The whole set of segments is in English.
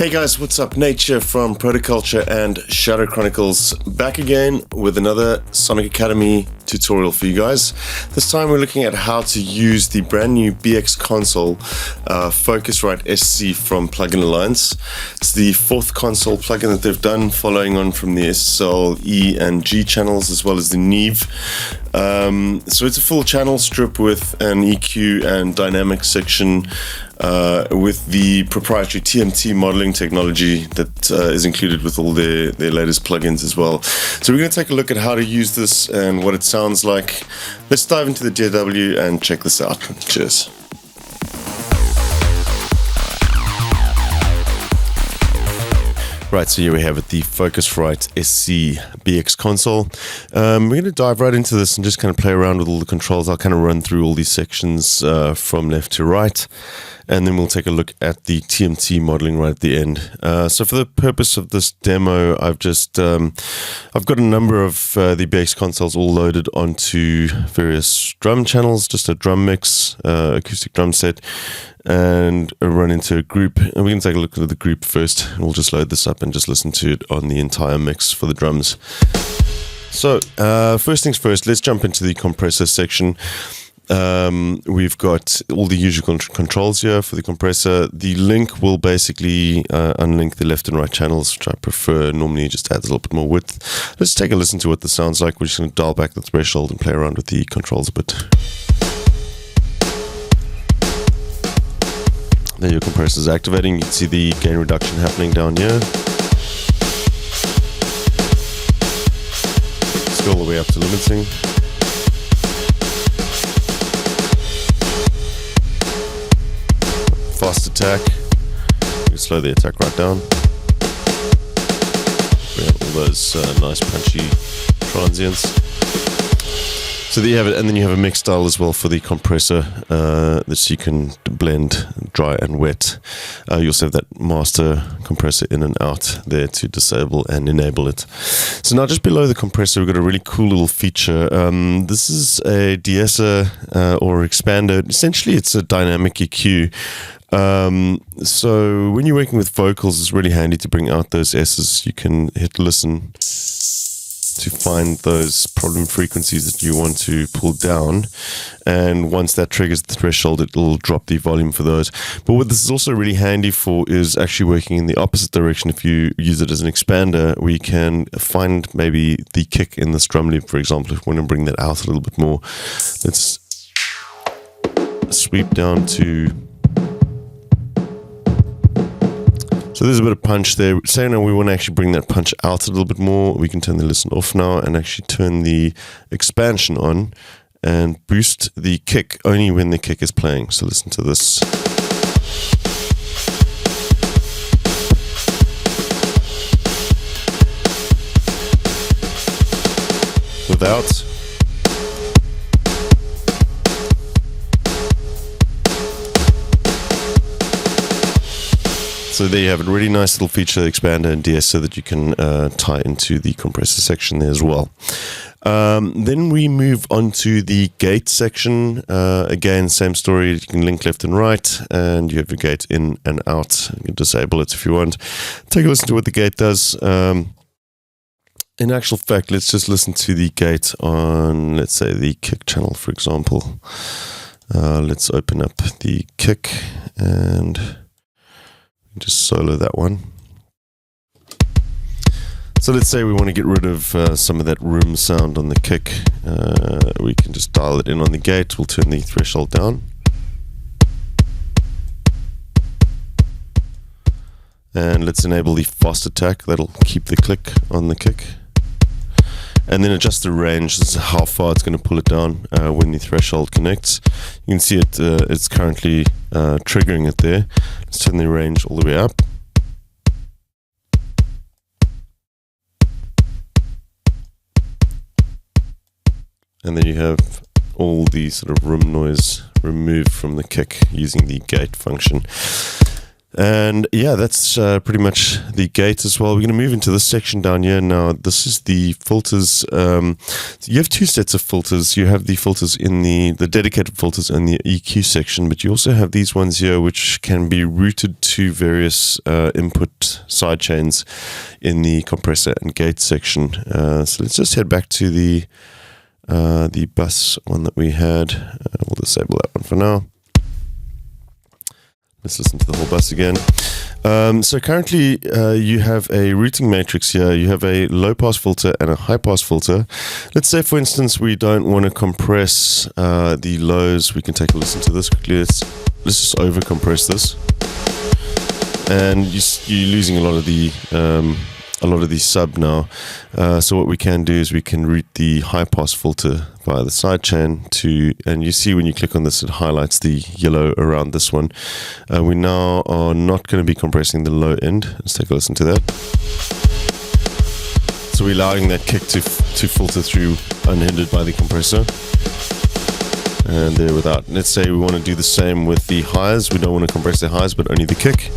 Hey guys, what's up? Nate here from Protoculture and Shadow Chronicles, back again with another Sonic Academy tutorial for you guys. This time we're looking at how to use the brand new BX console, Focusrite SC from Plugin Alliance. It's the fourth console plugin that they've done, following on from the SSL, E and G channels, as well as the Neve. So it's a full channel strip with an EQ and dynamic section, with the proprietary TMT modeling technology that is included with all their latest plugins as well. So we're going to take a look at how to use this and what it sounds like. Let's dive into the DAW and check this out. Cheers. Right, so here we have it, the Focusrite SC BX console. We're going to dive right into this and just kind of play around with all the controls. I'll kind of run through all these sections from left to right, and then we'll take a look at the TMT modeling right at the end. So for the purpose of this demo, I've got a number of the BX consoles all loaded onto various drum channels, just a drum mix, acoustic drum set, and run into a group. And we can take a look at the group first, and we'll just load this up and just listen to it on the entire mix for the drums. So first things first, let's jump into the compressor section. We've got all the usual controls here for the compressor. The link will basically unlink the left and right channels, which I prefer. Normally it just adds a little bit more width. Let's take a listen to what this sounds like. We're just going to dial back the threshold and play around with the controls a bit. There your compressor is activating. You can see the gain reduction happening down here. Let's go all the way up to limiting. Fast attack. You can slow the attack right down. We have all those nice punchy transients. So there you have it, and then you have a mix style as well for the compressor, that you can blend dry and wet. You also have that master compressor in and out there to disable and enable it. So now just below the compressor, we've got a really cool little feature. This is a de-esser or expander. Essentially, it's a dynamic EQ. So when you're working with vocals, it's really handy to bring out those S's. You can hit listen to find those problem frequencies that you want to pull down, and once that triggers the threshold, it'll drop the volume for those. But what this is also really handy for is actually working in the opposite direction. If you use it as an expander, we can find maybe the kick in this drum loop, for example, if we want to bring that out a little bit more. Let's sweep down to... So there's a bit of punch there. Say now we want to actually bring that punch out a little bit more. We can turn the listen off now and actually turn the expansion on and boost the kick only when the kick is playing. So listen to this. Without. So there you have it, really nice little feature, expander and de-esser that you can tie into the compressor section there as well. Then we move on to the gate section. Again, same story, you can link left and right, and you have your gate in and out. You can disable it if you want. Take a listen to what the gate does. In actual fact, let's just listen to the gate on, let's say, the kick channel, for example. Let's open up the kick and just solo that one. So let's say we want to get rid of some of that room sound on the kick. We can just dial it in on the gate. We'll turn the threshold down. And let's enable the fast attack. That'll keep the click on the kick. And then adjust the range. This is how far it's going to pull it down when the threshold connects. You can see it. It's currently triggering it there. Let's turn the range all the way up. And then you have all the sort of room noise removed from the kick using the gate function. And yeah, that's pretty much the gate as well. We're going to move into this section down here. Now, this is the filters. You have two sets of filters. You have the filters in the dedicated filters in the EQ section, but you also have these ones here, which can be routed to various input sidechains in the compressor and gate section. So let's just head back to the bus one that we had. We'll disable that one for now. Let's listen to the whole bus again. So currently you have a routing matrix here. You have a low pass filter and a high pass filter. Let's say, for instance, we don't want to compress the lows. We can take a listen to this quickly. Let's just over compress this. And you're losing a lot of the sub now. So what we can do is we can route the high pass filter via the sidechain and you see when you click on this, it highlights the yellow around this one. We now are not going to be compressing the low end. Let's take a listen to that. So we're allowing that kick to filter through unhindered by the compressor. And there without. Let's say we want to do the same with the highs. We don't want to compress the highs, but only the kick.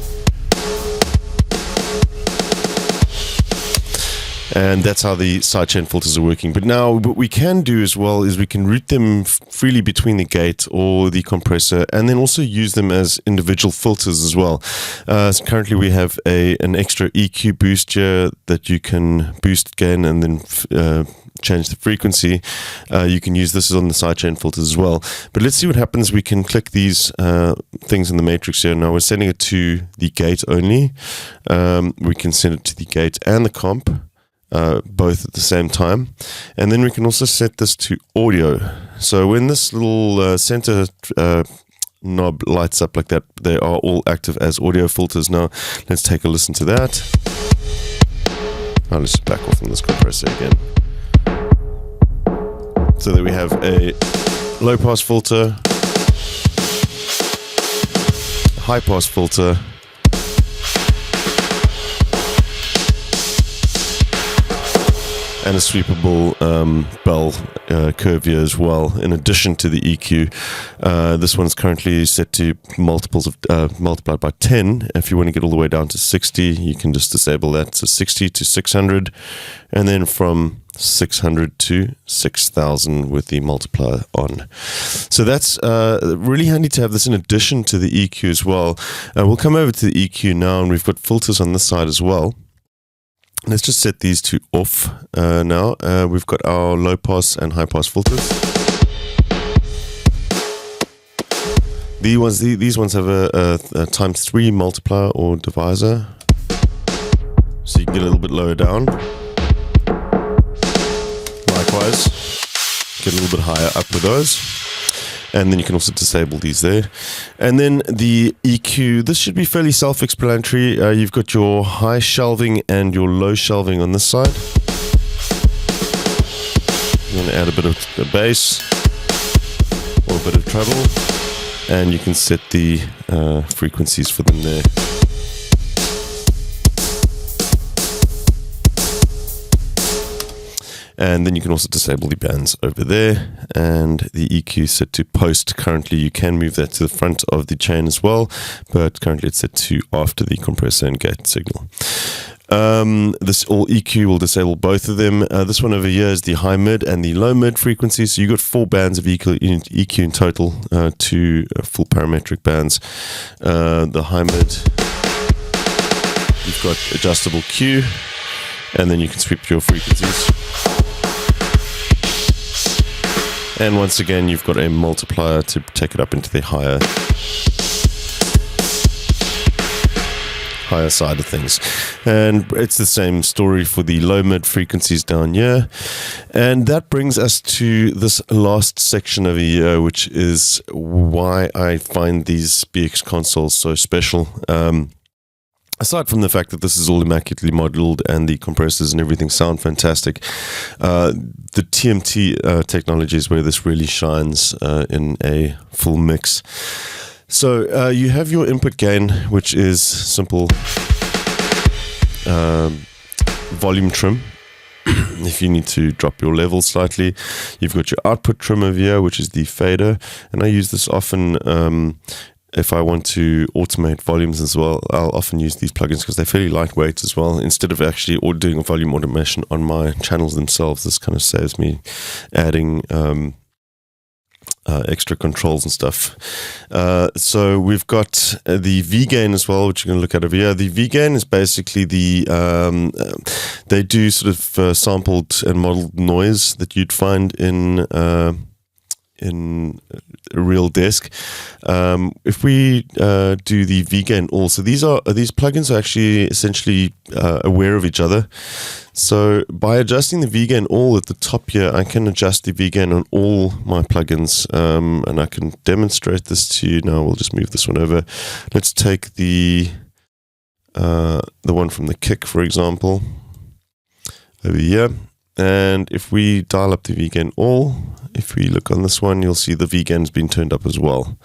And that's how the sidechain filters are working. But now what we can do as well is we can route them freely between the gate or the compressor, and then also use them as individual filters as well. So currently we have an extra EQ boost here that you can boost gain and then change the frequency. You can use this on the sidechain filters as well. But let's see what happens. We can click these things in the matrix here. Now we're sending it to the gate only. We can send it to the gate and the comp. Both at the same time, and then we can also set this to audio. So when this little center knob lights up like that, they are all active as audio filters. Now let's take a listen to that. Let's just back off on this compressor again. So that we have a low pass filter, high pass filter, and a sweepable bell curve here as well, in addition to the EQ. This one's currently set to multiples of multiplied by 10. If you want to get all the way down to 60, you can just disable that. So 60 to 600, and then from 600 to 6,000 with the multiplier on. So that's really handy to have this in addition to the EQ as well. We'll come over to the EQ now, and we've got filters on this side as well. Let's just set these to off now. We've got our low pass and high pass filters. These ones have a ×3 multiplier or divisor, so you can get a little bit lower down. Likewise, get a little bit higher up with those. And then you can also disable these there. And then the EQ, this should be fairly self-explanatory. You've got your high shelving and your low shelving on this side. You want to add a bit of bass or a bit of treble, and you can set the frequencies for them there. And then you can also disable the bands over there, and the EQ set to post. Currently you can move that to the front of the chain as well, but currently it's set to after the compressor and gate signal. This all EQ will disable both of them. This one over here is the high mid and the low mid frequency. So you've got 4 bands of EQ in total, 2 full parametric bands. The high mid, you've got adjustable Q, and then you can sweep your frequencies. And once again, you've got a multiplier to take it up into the higher side of things. And it's the same story for the low mid frequencies down here. And that brings us to this last section over here, which is why I find these BX consoles so special. Aside from the fact that this is all immaculately modeled and the compressors and everything sound fantastic, the TMT technology is where this really shines in a full mix. So you have your input gain, which is simple volume trim. If you need to drop your level slightly, you've got your output trim over here, which is the fader, and I use this often if I want to automate volumes as well, I'll often use these plugins because they're fairly lightweight as well. Instead of actually doing a volume automation on my channels themselves, this kind of saves me adding extra controls and stuff. So we've got the V-gain as well, which you're going to look at over here. The V-gain is basically they do sort of sampled and modeled noise that you'd find in a real desk. If we do the V-gain all, so these plugins are actually essentially aware of each other. So by adjusting the V-gain all at the top here, I can adjust the V-gain on all my plugins, and I can demonstrate this to you now. We'll just move this one over. Let's take the one from the kick, for example, over here. And if we dial up the V-gain all, if we look on this one, you'll see the V-gain's been turned up as well.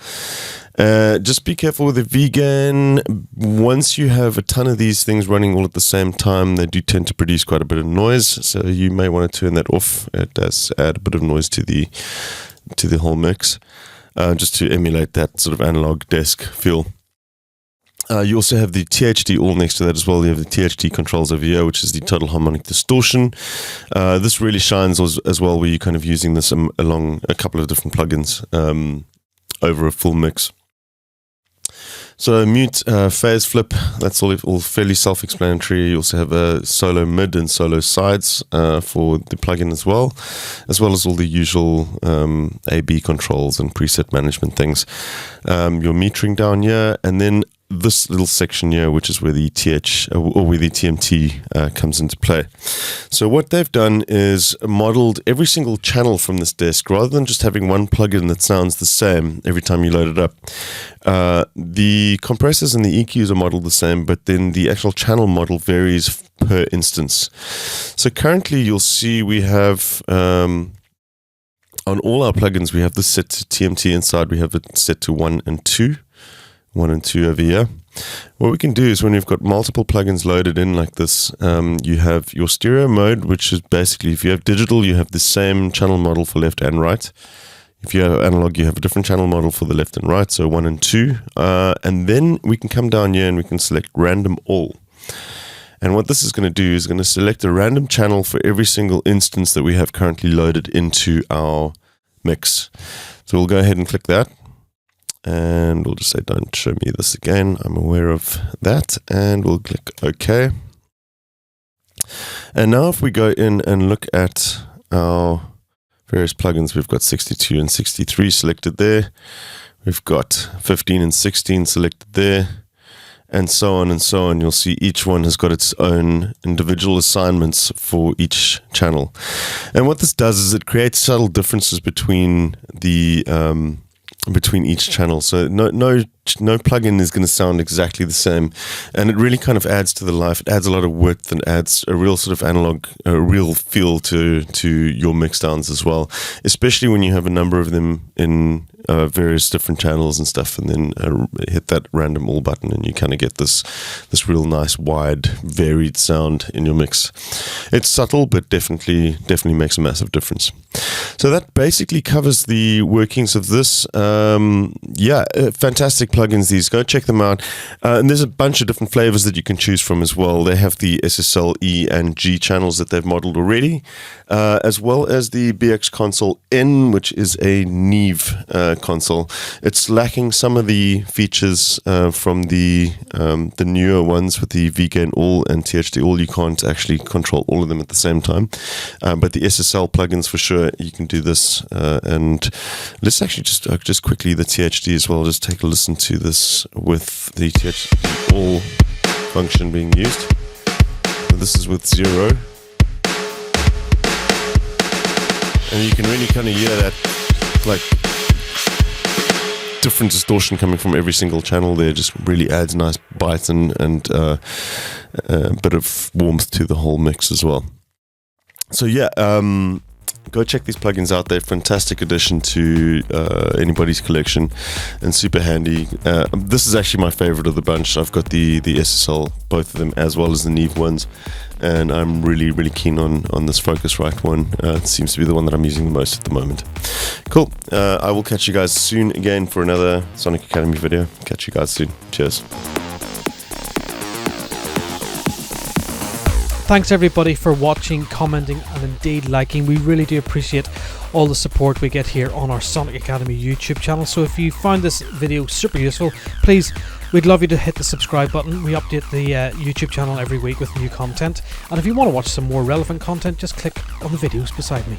Just be careful with the V-gain. Once you have a ton of these things running all at the same time, they do tend to produce quite a bit of noise. So you may want to turn that off. It does add a bit of noise to the whole mix, just to emulate that sort of analog desk feel. You also have the THD all next to that as well. You have the THD controls over here, which is the total harmonic distortion. This really shines as well, where you're kind of using this along a couple of different plugins over a full mix. So mute, phase flip, that's all fairly self-explanatory. You also have a solo mid and solo sides for the plugin as well as all the usual A/B controls and preset management things. Your metering down here, and then this little section here, which is where the where the TMT comes into play. So what they've done is modeled every single channel from this desk, rather than just having one plugin that sounds the same every time you load it up. The compressors and the EQs are modeled the same, but then the actual channel model varies per instance. So currently you'll see we have on all our plugins, we have this set to TMT inside. We have it set to 1 and 2. 1 and 2 over here. What we can do is, when we've got multiple plugins loaded in like this, you have your stereo mode, which is basically, if you have digital, you have the same channel model for left and right. If you have analog, you have a different channel model for the left and right, so 1 and 2. And then we can come down here and we can select random all. And what this is going to do is going to select a random channel for every single instance that we have currently loaded into our mix. So we'll go ahead and click that. And we'll just say, don't show me this again. I'm aware of that. And we'll click OK. And now if we go in and look at our various plugins, we've got 62 and 63 selected there. We've got 15 and 16 selected there. And so on and so on. You'll see each one has got its own individual assignments for each channel. And what this does is it creates subtle differences between each channel. So no plugin is going to sound exactly the same, and it really kind of adds to the life. It adds a lot of width and adds a real sort of analog, a real feel to your mixdowns as well, especially when you have a number of them in various different channels and stuff, and then hit that random all button, and you kind of get this real nice, wide, varied sound in your mix. It's subtle, but definitely makes a massive difference. So that basically covers the workings of this. Fantastic plugins, these. Go check them out. And there's a bunch of different flavors that you can choose from as well. They have the SSL, E, and G channels that they've modeled already, as well as the BX Console N, which is a Neve console. It's lacking some of the features from the newer ones with the V-gain all and THD all. You can't actually control all of them at the same time. But the SSL plugins, for sure, you can do this. And let's actually just quickly the THD as well. Just take a listen to this with the THD all function being used. So this is with 0. And you can really kind of hear that, like, different distortion coming from every single channel there. Just really adds nice bite and a bit of warmth to the whole mix as well. So yeah, go check these plugins out. They're a fantastic addition to anybody's collection and super handy. This is actually my favorite of the bunch. I've got the SSL, both of them, as well as the Neve ones, and I'm really, really keen on this Focusrite one. It seems to be the one that I'm using the most at the moment. Cool. I will catch you guys soon again for another Sonic Academy video. Catch you guys soon. Cheers. Thanks everybody for watching, commenting and indeed liking. We really do appreciate all the support we get here on our Sonic Academy YouTube channel. So if you found this video super useful, please, we'd love you to hit the subscribe button. We update the YouTube channel every week with new content, and if you want to watch some more relevant content, just click on the videos beside me.